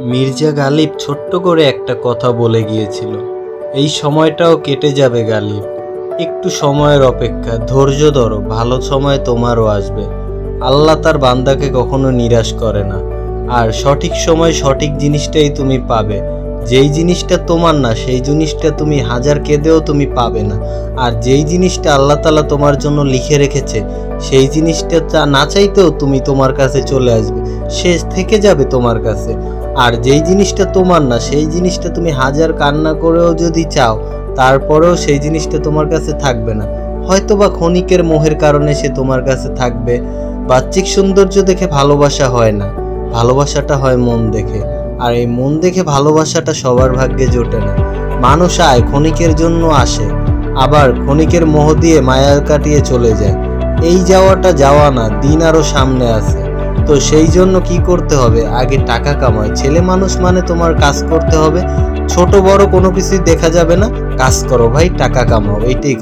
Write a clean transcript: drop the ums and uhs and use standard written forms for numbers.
মির্জা গালিব ছোট্ট করে একটা কথা বলে গিয়েছিল, এই সময়টাও কেটে যাবে গালিব। একটু সময়ের অপেক্ষা, ধৈর্য ধরো, ভালো সময় তোমারও আসবে। আল্লাহ তার বান্দাকে কখনো নিরাশ করে না। আর সঠিক সময় সঠিক জিনিসটাই তুমি পাবে। যেই জিনিসটা তোমার না সেই জিনিসটা তুমি হাজার কেঁদেও তুমি পাবে না। আর যেই জিনিসটা আল্লাহ তাআলা তোমার জন্য লিখে রেখেছে সেই জিনিসটা না চাইতেও তুমি তোমার কাছে চলে আসবে, সে থেকে যাবে তোমার কাছে। আর যেই জিনিসটা তোমার না সেই জিনিসটা তুমি হাজার কান্না করেও যদি চাও তারপরেও সেই জিনিসটা তোমার কাছে থাকবে না। হয়তোবা ক্ষণিকের মোহের কারণে সে তোমার কাছে থাকবে। বাহ্যিক সৌন্দর্য দেখে ভালোবাসা হয় না, ভালোবাসাটা হয় মন দেখে। আর এই মন দেখে ভালোবাসাটা সবার ভাগ্যে জোটে না। মানুষ আয় ক্ষণিকের জন্য আসে, আবার ক্ষণিকের মোহ দিয়ে মায়া কাটিয়ে চলে যায়। এই যাওয়াটা যাওয়া না, দিন আরো সামনে আছে। তো সেই জন্য কি করতে হবে, আগে টাকা কামায়। ছেলে মানুষ মানে তোমার কাজ করতে হবে, ছোট বড় কোনো কিছুই দেখা যাবে না। কাজ করো ভাই, টাকা কামাও, এইটাই।